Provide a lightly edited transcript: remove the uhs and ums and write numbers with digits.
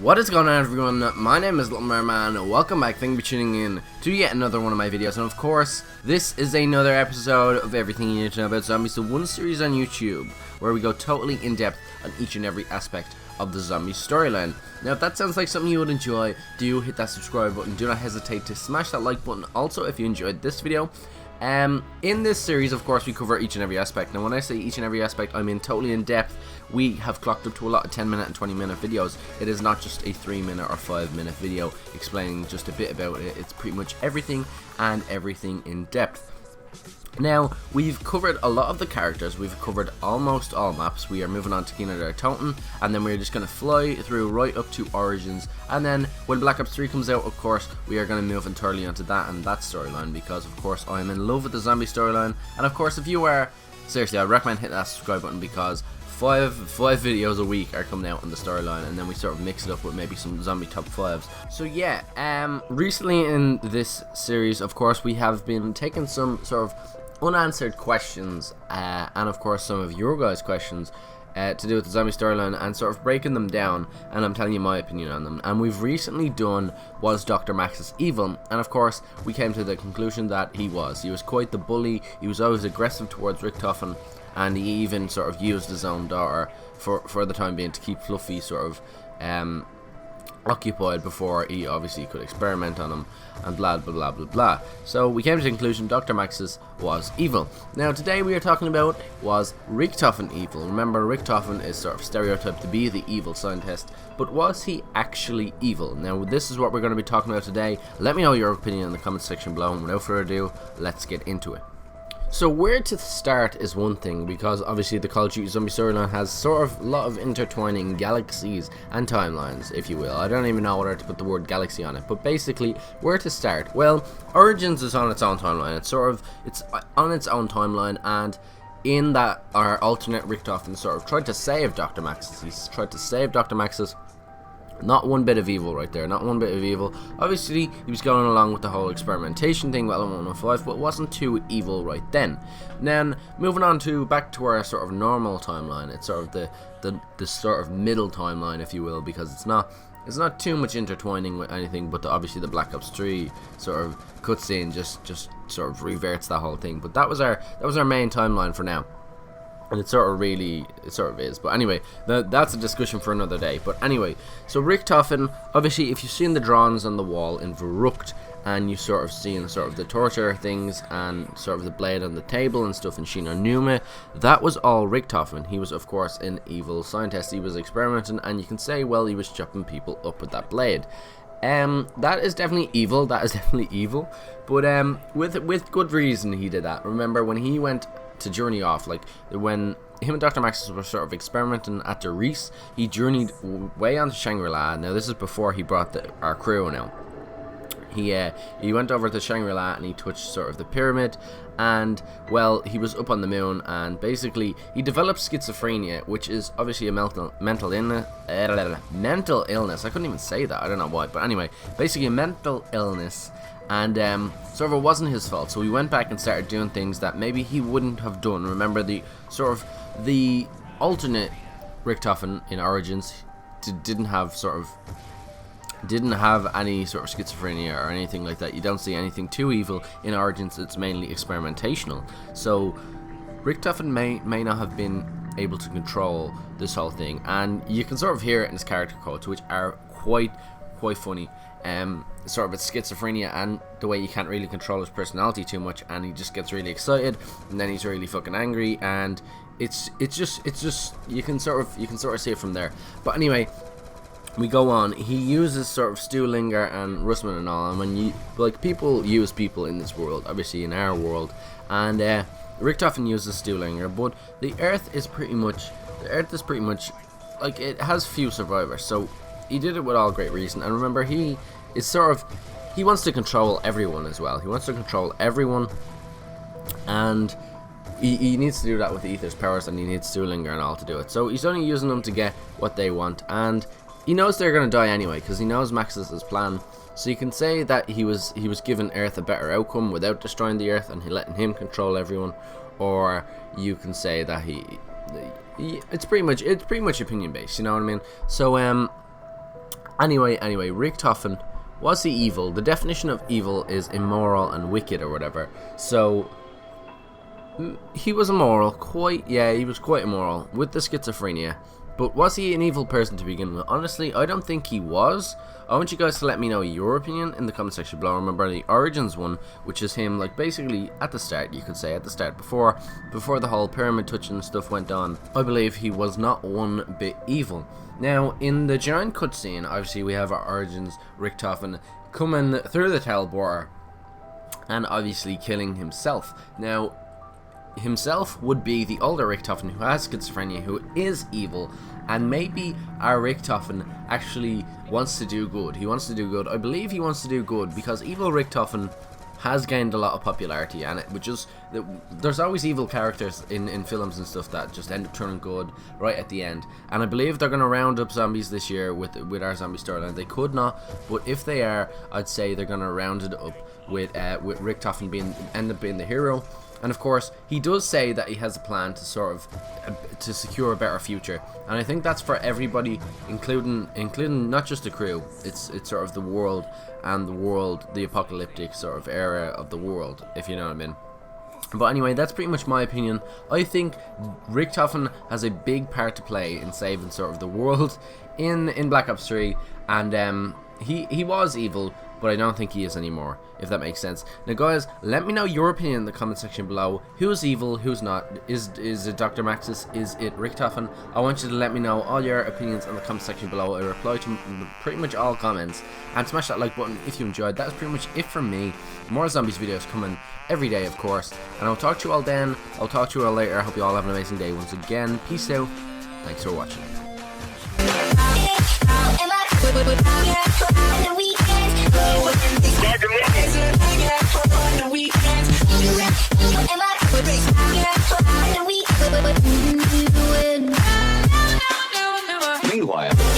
What is going on, everyone? My name is LittleMarMan. Welcome back. Thank you for tuning in to yet another one of my videos. And of course, this is another episode of everything you need to know about zombies, the one series on YouTube where we go totally in depth on each and every aspect of the zombie storyline. Now, if that sounds like something you would enjoy, do hit that subscribe button. Do not hesitate to smash that like button. Also, if you enjoyed this video, in this series, of course, we cover each and every aspect. Now, when I say each and every aspect, I mean totally in depth. We have clocked up to a lot of 10-minute and 20-minute videos. It is not just a 3-minute or 5-minute video explaining just a bit about it. It's pretty much everything and everything in depth. Now, we've covered a lot of the characters, we've covered almost all maps. We are moving on to Toten, and then we're just going to fly through right up to Origins, and then when Black Ops 3 comes out, of course, we are going to move entirely onto that and that storyline, because of course I am in love with the zombie storyline. And of course, if you are, seriously, I recommend hitting that subscribe button, because five videos a week are coming out on the storyline, and then we sort of mix it up with maybe some zombie top 5s. So yeah, recently in this series, of course, we have been taking some sort of unanswered questions, and of course some of your guys' questions to do with the zombie storyline, and sort of breaking them down, and I'm telling you my opinion on them. And we've recently done, was Dr. Maxis evil? And of course we came to the conclusion that he was quite the bully. He was always aggressive towards Richtofen, and he even sort of used his own daughter for the time being to keep Fluffy sort of occupied before he obviously could experiment on him, and blah blah blah blah blah. So we came to the conclusion Dr. Maxis was evil. Now today we are talking about, was Richtofen evil? Remember, Richtofen is sort of stereotyped to be the evil scientist, but was he actually evil? Now this is what we're going to be talking about today. Let me know your opinion in the comment section below, and without further ado, let's get into it. So where to start is one thing, because obviously the Call of Duty zombie storyline has sort of a lot of intertwining galaxies and timelines, if you will. I don't even know whether to put the word galaxy on it, but basically, where to start? Well, Origins is on its own timeline. It's on its own timeline, and in that, our alternate Richtofen sort of tried to save Dr. Maxis. He's tried to save Dr. Maxis. Not one bit of evil right there, not one bit of evil. Obviously, he was going along with the whole experimentation thing with Element 105, but wasn't too evil right then. Then, moving on to back to our sort of normal timeline. It's sort of the sort of middle timeline, if you will, because it's not too much intertwining with anything, but obviously the Black Ops 3 sort of cutscene just sort of reverts that whole thing. But that was our main timeline for now. And it sort of is. But anyway, that's a discussion for another day. But anyway, so Richtofen, obviously, if you've seen the drawings on the wall in Verrucht, and you've sort of seen sort of the torture things and sort of the blade on the table and stuff in Shinonuma, that was all Richtofen. He was, of course, an evil scientist. He was experimenting, and you can say, well, he was chopping people up with that blade. That is definitely evil. That is definitely evil. But with good reason he did that. Remember when he went to journey off, like when him and Dr. Maxis were sort of experimenting at the Reese, he journeyed way on to Shangri-La. Now this is before he brought our crew now. He went over to Shangri-La and he touched sort of the pyramid, and well, he was up on the moon, and basically he developed schizophrenia, which is obviously a mental illness. I couldn't even say that, I don't know why, but anyway, basically a mental illness. And sort of it wasn't his fault, so he went back and started doing things that maybe he wouldn't have done. Remember, the sort of the alternate Richtofen in Origins didn't have any sort of schizophrenia or anything like that. You don't see anything too evil in Origins. It's mainly experimentational. So Richtofen may not have been able to control this whole thing, and you can sort of hear it in his character quotes, which are quite funny. Sort of it's schizophrenia and the way you can't really control his personality too much, and he just gets really excited, and then he's really fucking angry, and it's just you can sort of see it from there. But anyway, we go on. He uses sort of Stuhlinger and Russman and all, and when people use people in this world, obviously in our world, and Richtofen uses Stuhlinger, but the Earth is pretty much like, it has few survivors, so he did it with all great reason. And remember, he wants to control everyone as well. He wants to control everyone, and he needs to do that with Ether's powers, and he needs Stuhlinger and all to do it. So he's only using them to get what they want, and he knows they're going to die anyway, because he knows Maxis' plan. So you can say that he was giving Earth a better outcome without destroying the Earth and letting him control everyone, or you can say that it's pretty much opinion based. You know what I mean? So Anyway, Richtofen, was he evil? The definition of evil is immoral and wicked or whatever. So he was immoral, he was quite immoral with the schizophrenia. But was he an evil person to begin with? Honestly, I don't think he was. I want you guys to let me know your opinion in the comment section below. Remember the Origins one, which is him, like, basically at the start, you could say, at the start, before the whole pyramid touching stuff went on. I believe he was not one bit evil. Now, in the giant cutscene, obviously we have our Origins Richtofen coming through the teleporter and obviously killing himself. Now, himself would be the older Richtofen who has schizophrenia, who is evil, and maybe our Richtofen actually wants to do good. He wants to do good. I believe he wants to do good because evil Richtofen has gained a lot of popularity, and it would just, there's always evil characters in films and stuff that just end up turning good right at the end. And I believe they're going to round up zombies this year with our zombie storyline. They could not, but if they are, I'd say they're going to round it up with Richtofen end up being the hero. And of course, he does say that he has a plan to sort of to secure a better future, and I think that's for everybody, including not just the crew. It's sort of the world, and the apocalyptic sort of era of the world, if you know what I mean. But anyway, that's pretty much my opinion. I think Richtofen has a big part to play in saving sort of the world in Black Ops 3, and he was evil, but I don't think he is anymore, if that makes sense. Now guys, let me know your opinion in the comment section below. Who's evil, who's not? Is it Dr. Maxis? Is it Richtofen? I want you to let me know all your opinions in the comment section below. I reply to pretty much all comments. And smash that like button if you enjoyed. That's pretty much it from me. More zombies videos coming every day, of course. And I'll talk to you all then. I'll talk to you all later. I hope you all have an amazing day once again. Peace out. Thanks for watching. Meanwhile